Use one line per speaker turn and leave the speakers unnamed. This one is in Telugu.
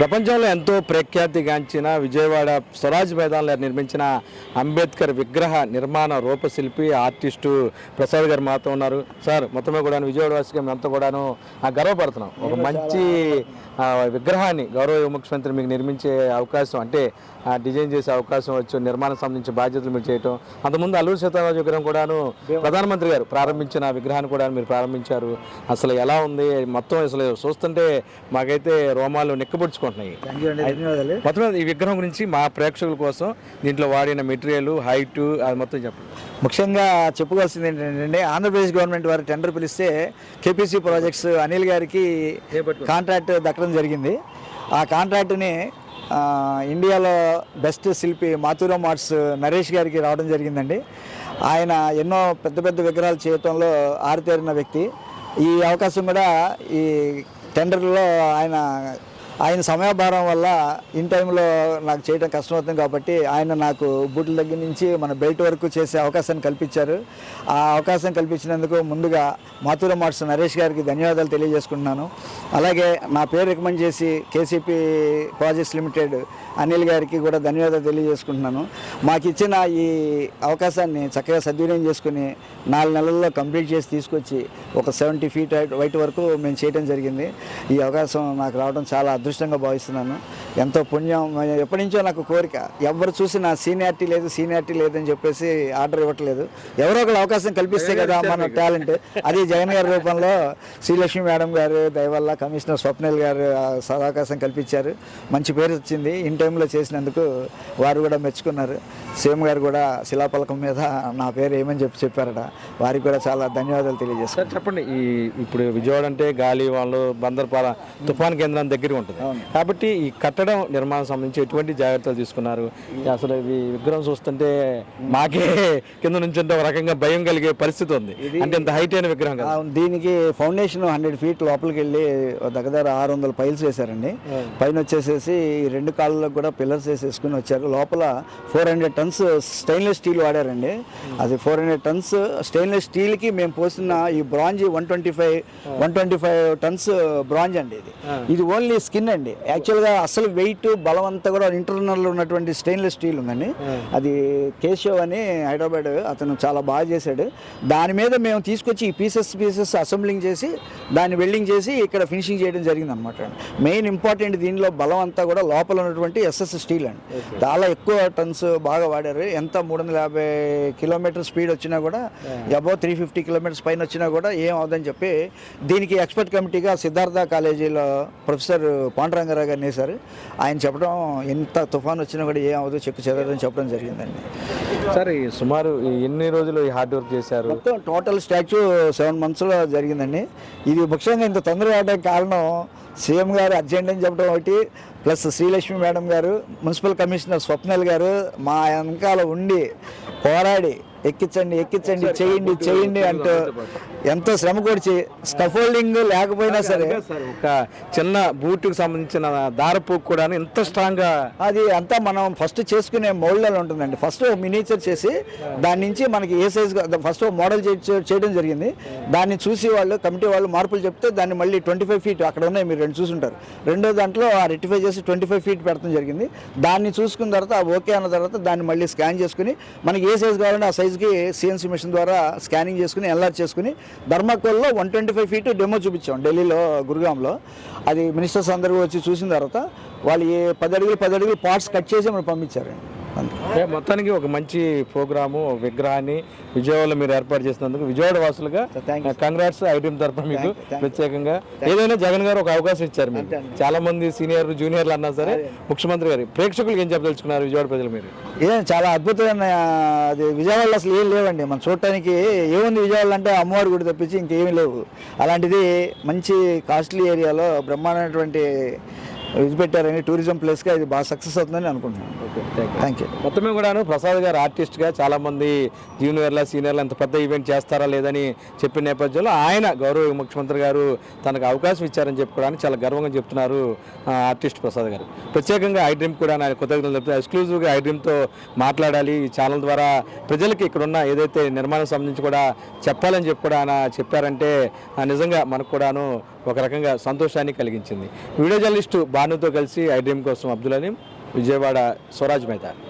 ప్రపంచంలో ఎంతో ప్రఖ్యాతిగాంచిన విజయవాడ స్వరాజ్ మైదానంలో నిర్మించిన అంబేద్కర్ విగ్రహ నిర్మాణ రూపశిల్పి ఆర్టిస్టు ప్రసాద్ గారు మాతో ఉన్నారు. సార్, మొత్తమే కూడా విజయవాడ వాసిగా మేమంతా కూడాను గర్వపడుతున్నాం. ఒక మంచి విగ్రహాన్ని గౌరవ ముఖ్యమంత్రి మీకు నిర్మించే అవకాశం, అంటే డిజైన్ చేసే అవకాశం వచ్చు, నిర్మాణం సంబంధించిన బాధ్యతలు మీరు చేయటం. అంతకుముందు అల్లూరి సీతారామరాజు విగ్రహం కూడాను ప్రధానమంత్రి గారు ప్రారంభించిన విగ్రహాన్ని కూడా మీరు ప్రారంభించారు. అసలు ఎలా ఉంది మొత్తం? అసలు చూస్తుంటే మాకైతే రోమాలు నిక్కబుడుచుకుంటున్నాయి. మొత్తం ఈ విగ్రహం గురించి మా ప్రేక్షకుల కోసం దీంట్లో వాడిన మెటీరియల్, హైట్, అది మొత్తం చెప్పండి.
ముఖ్యంగా చెప్పుకోవాల్సింది ఏంటంటే, ఆంధ్రప్రదేశ్ గవర్నమెంట్ వారు టెండర్ పిలిస్తే కేపీసీ ప్రాజెక్ట్స్ అనిల్ గారికి కాంట్రాక్ట్ దక్కడం జరిగింది. ఆ కాంట్రాక్ట్ని ఇండియాలో బెస్ట్ శిల్పి మాథూరం ఆర్ట్స్ నరేష్ గారికి రావడం జరిగిందండి. ఆయన ఎన్నో పెద్ద పెద్ద విగ్రహాలు చేయటంలో ఆరితేరిన వ్యక్తి. ఈ అవకాశం కూడా ఈ టెండర్లో ఆయన సమయభారం వల్ల ఇన్ టైంలో నాకు చేయడం కష్టమవుతుంది కాబట్టి ఆయన నాకు బూట్ల దగ్గర నుంచి మన బెల్ట్ వరకు చేసే అవకాశాన్ని కల్పించారు. ఆ అవకాశం కల్పించినందుకు ముందుగా మాథూరం ఆర్ట్స్ నరేష్ గారికి ధన్యవాదాలు తెలియజేసుకుంటున్నాను. అలాగే నా పేరు రికమెండ్ చేసి కేసీపీ ప్రాజెక్ట్స్ లిమిటెడ్ అనిల్ గారికి కూడా ధన్యవాదాలు తెలియజేసుకుంటున్నాను. మాకు ఇచ్చిన ఈ అవకాశాన్ని చక్కగా సద్వినియోగం చేసుకుని 4 నెలల్లో కంప్లీట్ చేసి తీసుకొచ్చి ఒక 70 feet వైట్ వరకు మేము చేయడం జరిగింది. ఈ అవకాశం నాకు రావడం చాలా అదృష్టంగా భావిస్తున్నాను. ఎంతో పుణ్యం. ఎప్పటి నుంచో నాకు కోరిక, ఎవరు చూసినా సీనియారిటీ లేదని చెప్పేసి ఆర్డర్ ఇవ్వట్లేదు. ఎవరో ఒకరు అవకాశం కల్పిస్తే కదా మన టాలెంట్. అది జగన్ గారి రూపంలో శ్రీలక్ష్మి మేడం గారు దయవల్ల, కమిషనర్ స్వప్నిల్ గారు అవకాశం కల్పించారు. మంచి పేరు వచ్చింది. ఇన్ టైంలో చేసినందుకు వారు కూడా మెచ్చుకున్నారు. సీఎం గారు కూడా శిలాపలకం మీద నా పేరు ఏమని చెప్పారట. వారికి కూడా చాలా ధన్యవాదాలు తెలియజేస్తారు.
చెప్పండి, ఇప్పుడు విజయవాడ అంటే గాలి వాళ్ళు బందర్పాల తుఫాన్ కేంద్రం దగ్గర ఉంటుంది కాబట్టి ఈ కట్టడం నిర్మాణం సంబంధించి ఎటువంటి జాగ్రత్తలు తీసుకున్నారు? అసలు ఈ విగ్రహం చూస్తుంటే మాకే కింద నుంచి ఒక రకంగా భయం కలిగే పరిస్థితి ఉంది. అంటే ఇంత హైట్ అయిన విగ్రహం కదా.
దీనికి ఫౌండేషన్ 100 feet లోపలికి వెళ్ళి దగ్గర 600 piles వేశారండి. పైన వచ్చేసేసి 2 కాళ్ళకు కూడా పిల్లర్స్ వేసేసుకుని వచ్చారు. లోపల 400 tons స్టెయిన్లెస్ స్టీల్ వాడారండి. అది 400 tons స్టెయిన్లెస్ స్టీల్కి మేము పోసిన ఈ బ్రాంజ్ 125 tons బ్రాంజ్ అండి. ఇది ఓన్లీ స్కిన్ అండి. యాక్చువల్గా అసలు వెయిట్ బలం అంతా కూడా ఇంటర్నల్ ఉన్నటువంటి స్టెయిన్లెస్ స్టీల్ ఉందండి. అది కేశవ్ అని హైదరాబాద్ అతను చాలా బాగా చేశాడు. దాని మీద మేము తీసుకొచ్చి ఈ పీసెస్ అసెంబ్లింగ్ చేసి దాన్ని వెల్డింగ్ చేసి ఇక్కడ ఫినిషింగ్ చేయడం జరిగింది అనమాట. మెయిన్ ఇంపార్టెంట్ దీనిలో బలం అంతా కూడా లోపల ఉన్నటువంటి ఎస్ఎస్ స్టీల్ అండి. చాలా ఎక్కువ టన్స్ బాగా వాడారు. ఎంత 350 kilometers స్పీడ్ వచ్చినా కూడా, అబౌవ్ 350 kilometers పైన వచ్చినా కూడా ఏం అవుదని చెప్పి దీనికి ఎక్స్పర్ట్ కమిటీగా సిద్ధార్థ కాలేజీలో ప్రొఫెసర్ పాండురంగారావు గారిని వేశారు. ఆయన చెప్పడం ఎంత తుఫాన్ వచ్చినా కూడా ఏం అవ్వదు, చెక్కు చెదరదని చెప్పడం జరిగిందండి.
సరే, సుమారు ఎన్ని రోజులు ఈ హార్డ్ వర్క్ చేశారు?
మొత్తం టోటల్ స్టాచ్యూ 7 monthsలో జరిగిందండి. ఇది ముఖ్యంగా ఇంత తొందరగా అవడానికి కారణం సీఎం గారు అర్జెంట్ అని చెప్పడం ఒకటి, ప్లస్ శ్రీలక్ష్మి మేడం గారు, మున్సిపల్ కమిషనర్ స్వప్నల్ గారు మా వెనకాల ఉండి పోరాడి ఎక్కించండి చేయండి అంటూ ఎంతో శ్రమ కూర్చి స్కఫోల్డింగ్ లేకపోయినా సరే
ఒక చిన్న బూట్కి సంబంధించిన దారపోకు కూడా ఎంత స్ట్రాంగ్గా,
అది అంతా మనం ఫస్ట్ చేసుకునే మోల్డ్లో ఉంటుందండి. ఫస్ట్ మినిచర్ చేసి దాని నుంచి మనకి ఏ సైజ్ ఫస్ట్ మోడల్ చేయడం జరిగింది. దాన్ని చూసి వాళ్ళు కమిటీ వాళ్ళు మార్పులు చెప్తే దాన్ని మళ్ళీ 25 feet అక్కడ ఉన్నాయి, మీరు 2 చూసుంటారు. రెండో దాంట్లో రెక్టిఫై చేసి 25 feet పెడతాం జరిగింది. దాన్ని చూసుకున్న తర్వాత ఓకే అన్న తర్వాత దాన్ని మళ్ళీ స్కాన్ చేసుకుని మనకి ఏ సైజ్ కావాలంటే ఆ సైజ్కి సిఎన్సీ మిషన్ ద్వారా స్కానింగ్ చేసుకుని ఎల్ఆర్ చేసుకుని ధర్మకోల్లో 125 feet డెమో చూపించాం ఢిల్లీలో, గురుగాంలో. అది మినిస్టర్స్ అందరూ వచ్చి చూసిన తర్వాత వాళ్ళు 10 అడుగులు పార్ట్స్ కట్ చేసి మనం పంపించారండి.
మొత్తానికి ఒక మంచి ప్రోగ్రాము, విగ్రహాన్ని విజయవాడలో మీరు ఏర్పాటు చేసినందుకు విజయవాడ వాసులుగా కంగ్రాట్స్. ఐటీఎం తరఫున మీకు ప్రత్యేకంగా ఏదైనా జగన్ గారు ఒక అవకాశం ఇచ్చారు. మీకు చాలా మంది సీనియర్ జూనియర్లు అన్నా సరే ముఖ్యమంత్రి గారు ప్రేక్షకులకు ఏం చెప్పదలుచుకున్నారు విజయవాడ ప్రజలు? మీరు
చాలా అద్భుతమైన అది విజయవాడలో అసలు ఏం లేవండి. మనం చూడటానికి ఏముంది విజయవాడలో అంటే అమ్మవారి గుడి తప్పించి ఇంకేమీ లేవు. అలాంటిది మంచి కాస్ట్లీ ఏరియాలో బ్రహ్మాండమైనటువంటి ఇది పెట్టారని టూరిజం ప్లేస్గా ఇది బాగా సక్సెస్ అవుతుందని అనుకుంటున్నాను. Thank you.
మొత్తమే కూడాను ప్రసాద్ గారు ఆర్టిస్ట్గా చాలామంది జూనియర్ల సీనియర్లు అంత పెద్ద ఈవెంట్ చేస్తారా లేదని చెప్పిన నేపథ్యంలో ఆయన గౌరవ ముఖ్యమంత్రి గారు తనకు అవకాశం ఇచ్చారని చెప్పుకోవడానికి చాలా గర్వంగా చెప్తున్నారు ఆర్టిస్ట్ ప్రసాద్ గారు. ప్రత్యేకంగా ఐడ్రీమ్ కూడా ఆయన కృతజ్ఞతలు చెప్తారు. ఎక్స్క్లూజివ్గా ఐడ్రీమ్తో మాట్లాడాలి, ఈ ఛానల్ ద్వారా ప్రజలకి ఇక్కడున్న ఏదైతే నిర్మాణం సంబంధించి కూడా చెప్పాలని చెప్పి కూడా ఆయన చెప్పారంటే నిజంగా మనకు కూడాను ఒక రకంగా సంతోషాన్ని కలిగించింది. వీడియో జర్నలిస్టు భానుతో కలిసి ఐ డ్రీమ్ కోసం అబ్దుల్ అలీం, విజయవాడ స్వరాజ్ మైదాన్.